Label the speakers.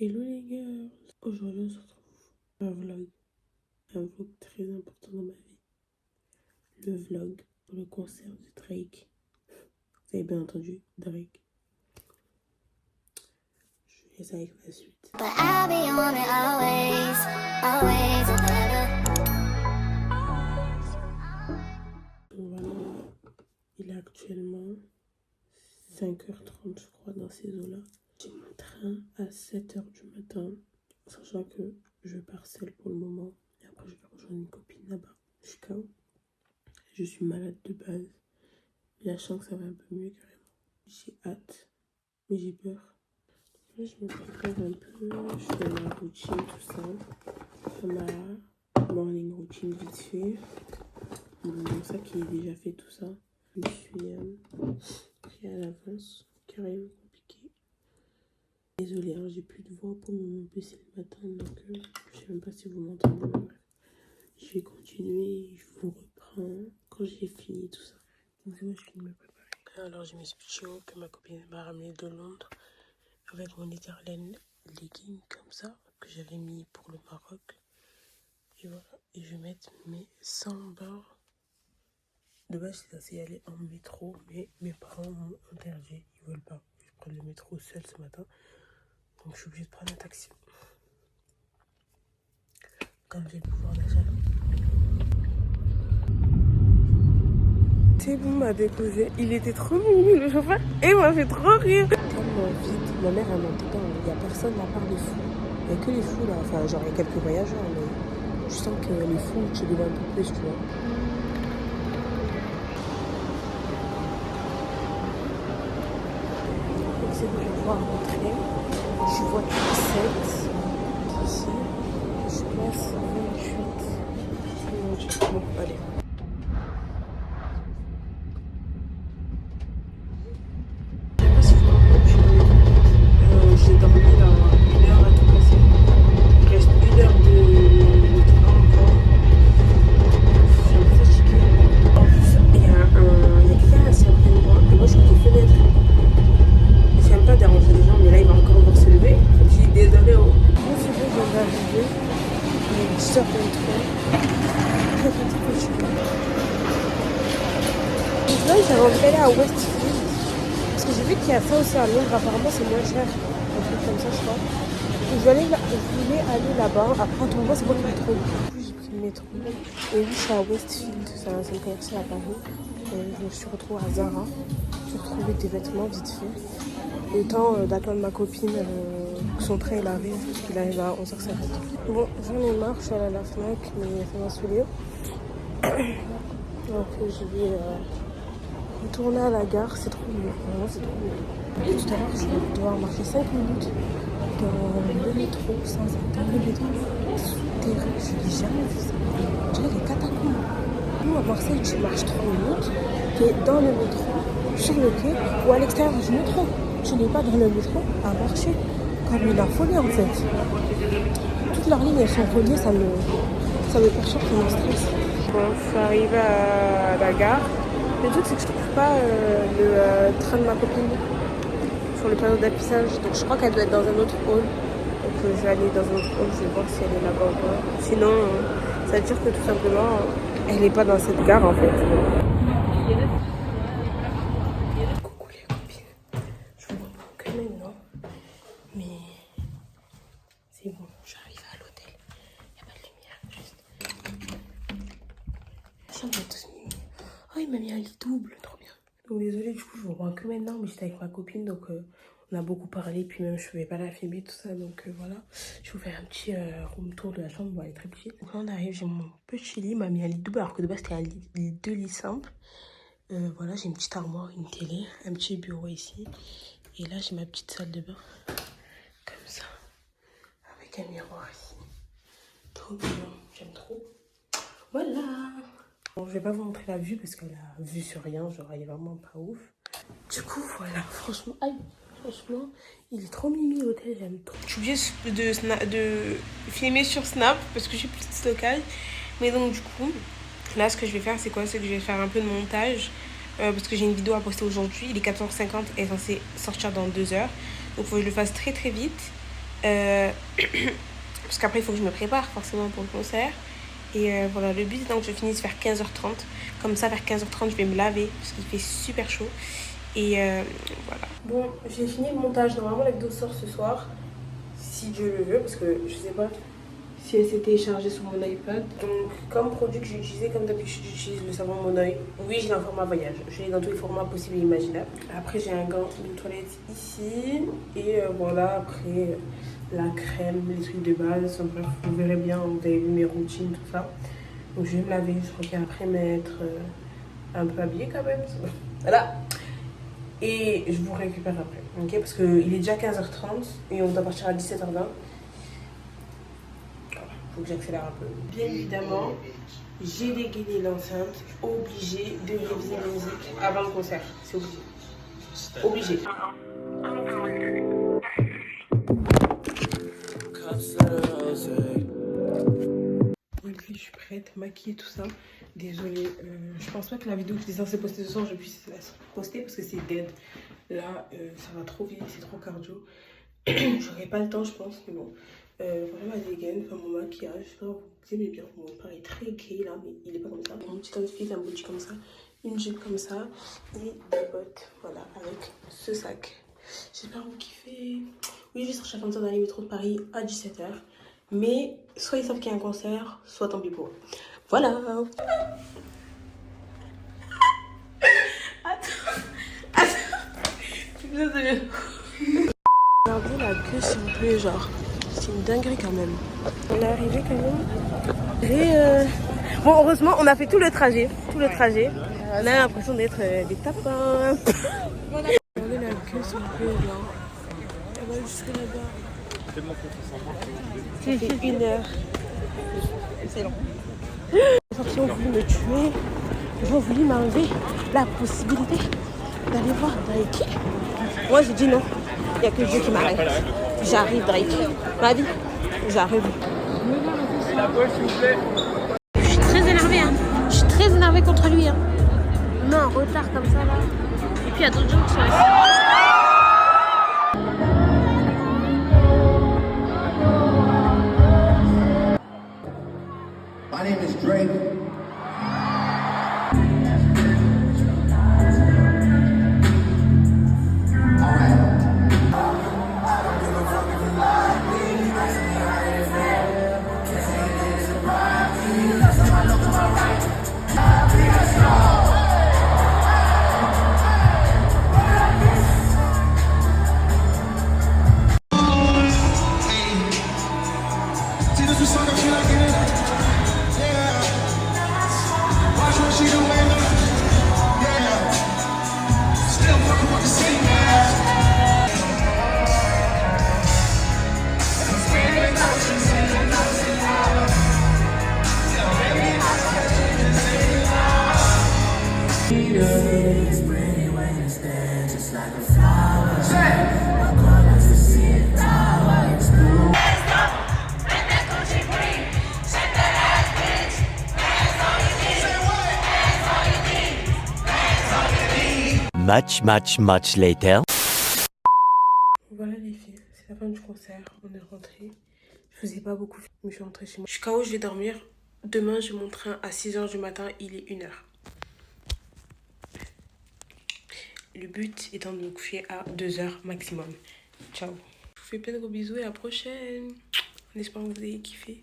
Speaker 1: Hello les gars, aujourd'hui on se retrouve pour un vlog très important dans ma vie, le vlog pour le concert de Drake. Vous avez bien entendu, Drake. Je vous laisse avec la suite.
Speaker 2: But I'll be on it always, always and never.
Speaker 1: Donc voilà, il est actuellement 5h30 je crois dans ces eaux-là. J'ai mon train à 7h du matin, sachant que je pars seule pour le moment. Et après je vais rejoindre une copine là-bas. Je suis KO. Je suis malade de base. Mais la chance que ça va un peu mieux carrément. J'ai hâte, mais j'ai peur. Là, je me prépare un peu, je fais ma routine, tout ça. Je fais ma morning routine vite fait. Mon sac il est déjà fait, tout ça. Je suis pris à l'avance, carrément compliqué. Désolée, hein, j'ai plus de voix pour mon PC le matin, donc je sais même pas si vous m'entendez. Bref, je vais continuer, je vous reprends quand j'ai fini tout ça. Donc moi, je finis de me préparer. Alors j'ai mes speedos que ma copine m'a ramené de Londres avec mon Etherland legging comme ça que j'avais mis pour le Maroc. Et voilà, et je vais mettre mes 100 barres. De base, c'est censé y aller en métro, mais mes parents m'ont interdit, ils veulent pas. Je prends le métro seul ce matin, donc je suis obligée de prendre un taxi. Comme j'ai le pouvoir d'achat. C'est bon, m'a déposé. Il était trop mignon le chauffeur et il m'a fait trop rire. Tellement vite, ma mère elle m'entend pas, il n'y a personne à part les fous. Il n'y a que les fous là, enfin genre il y a quelques voyageurs, mais je sens que les fous tu les vois un peu plus, tu vois. Donc c'est bon, je vais pouvoir rentrer. Je vois 17 ici, je place 28. Bon, allez. J'ai dormi là 1 heure à tout casser. Il reste 1 heure de train encore. Je suis un peu fatiguée. Il y a quelqu'un assis après moi et moi je suis aux fenêtres. J'aime pas déranger les gens, mais là il va encore devoir se lever. Je suis désolée. Bon, c'est bon, je viens d'arriver. Il est 10h23. Très fatiguée. Donc là, j'ai envie d'aller à Westfield. Parce que j'ai vu qu'il y a ça aussi à Londres. Apparemment, c'est moins cher. Un truc comme ça, je crois. Je voulais aller là-bas. Après, pour moi, c'est pas le métro. Du coup, j'ai pris le métro. Et oui, je suis à Westfield. C'est un centre commercial à Paris. Et je me suis retrouvée à Zara. J'ai trouvé des vêtements vite fait. Le temps d'attendre ma copine, que son train il arrive. Il arrive à 11h50. Bon, j'en ai marre. Je suis allée à la Fnac, mais ça m'a saoulée. Donc, je vais retourner à la gare. C'est trop mieux. Vraiment, c'est trop mieux. Et tout à l'heure, je vais devoir marcher 5 minutes dans le métro, sans attendre le métro souterrain. Je n'ai jamais vu ça. Tu vois, des catacombes. Nous, à Marseille, tu marches 3 minutes, tu es dans le métro, sur le quai ou à l'extérieur du métro. Tu n'es pas dans le métro à marcher. Comme une affolée, en fait. Toutes leurs lignes, elles sont reliées, ça me perturbe, ça me stresse. Bon, je suis arrivée à la gare. Le truc, c'est que je trouve pas le train de ma copine sur le panneau d'affichage. Donc je crois qu'elle doit être dans un autre hall. Donc je vais aller dans un autre hall, je vais voir si elle est là-bas ou pas. Sinon, ça veut dire que tout simplement, elle n'est pas dans cette gare en fait. Coucou les copines. Je vous vois que maintenant. Mais c'est bon, je suis arrivée à l'hôtel. Il n'y a pas de lumière, juste. La chambre est tous mis. Oh, il m'a mis un lit double, trop bien. Donc désolée, du coup, je vous vois que maintenant, mais j'étais avec ma copine, donc on a beaucoup parlé, puis même je ne pouvais pas la filmer, tout ça, donc voilà. Je vais vous faire un petit room tour de la chambre, bon, elle est très petite. Donc là, on arrive, j'ai mon petit lit, il m'a mis un lit double, alors que de base, c'était un lit, 2 lits simples. Voilà, j'ai une petite armoire, une télé, un petit bureau ici. Et là, j'ai ma petite salle de bain, comme ça, avec un miroir ici. Trop bien, j'aime trop. Voilà. Bon, je vais pas vous montrer la vue parce que la vue sur rien, genre elle est vraiment pas ouf. Du coup, voilà, franchement, il est trop mimi l'hôtel, j'aime trop. Je suis obligée de filmer sur Snap parce que j'ai plus de stockage. Mais donc du coup, là ce que je vais faire, c'est quoi? C'est que je vais faire un peu de montage parce que j'ai une vidéo à poster aujourd'hui. Il est 14h50 et est censé sortir dans 2 heures. Donc il faut que je le fasse très très vite.
Speaker 3: Parce qu'après, il faut que je me prépare forcément pour le concert. Et voilà, le but, c'est donc que je finisse vers 15h30. Comme ça, vers 15h30, je vais me laver parce qu'il fait super chaud. Et voilà. Bon, j'ai fini le montage. Normalement, la vidéo sort ce soir. Si Dieu le veut, parce que je sais pas si elle s'est téléchargée sur mon iPad. Donc, comme produit que j'ai utilisé, comme d'habitude, j'utilise le savon Mon Oeil. Oui, j'ai un format voyage. Je l'ai dans tous les formats possibles et imaginables. Après, j'ai un gant de toilette ici. Et voilà, après, la crème, les trucs de base. Bref, vous verrez bien, vous avez vu mes routines, tout ça. Donc, je vais me laver. Je reviens après m'être un peu habillée quand même. Voilà. Et je vous récupère après, ok? Parce qu'il est déjà 15h30 et on doit partir à 17h20. Voilà, faut que j'accélère un peu. Bien évidemment, j'ai dégainé l'enceinte, obligé de réviser la musique avant le concert. C'est obligé. Obligé. Ok, je suis prête, maquillée, tout ça. Désolée, je pense pas que la vidéo que j'étais censée poster ce soir, je puisse la poster parce que c'est dead. Là, ça va trop vite, c'est trop cardio. J'aurai pas le temps, je pense, mais bon. Voilà ma dégaine, enfin mon maquillage. Enfin, vous aimez bien, mon paraît très gay là, mais il est pas comme ça. Mon petit outfit, un body comme ça, une jupe comme ça et des bottes, voilà, avec ce sac. J'espère que vous kiffez. Oui, je vais sortir comme ça dans les métros de Paris à 17h. Mais soit ils savent qu'il y a un concert, soit tant pis pour eux. Voilà. Désolée. Regardez la queue s'il vous plaît, genre. C'est une dinguerie quand même. On est arrivé quand même. Et bon, heureusement, on a fait tout le trajet. Tout le trajet. On a l'impression d'être des tapins. Regardez la queue s'il vous plaît, genre. Elle va jusque là-bas. Ça fait 1 heure. C'est long. Ils ont voulu me tuer. Ils ont voulu m'enlever la possibilité d'aller voir Drake. Moi, j'ai dit non. Il n'y a que Dieu qui m'arrête. J'arrive, Drake. Ma vie, j'arrive. Je suis très énervée. Hein. Je suis très énervée contre lui. Hein. On est en retard comme ça, là. Et puis, il y a d'autres gens qui sont restés.
Speaker 4: My name is Drake.
Speaker 5: Much later.
Speaker 3: Voilà les filles, c'est la fin du concert, on est rentré. Je vous ai pas beaucoup fait, mais je suis rentrée chez moi. Je suis KO, je vais dormir. Demain, j'ai mon train à 6h du matin, il est 1h. Le but étant de me coucher à 2h maximum. Ciao. Je vous fais plein de gros bisous et à la prochaine. En espérant que vous ayez kiffé.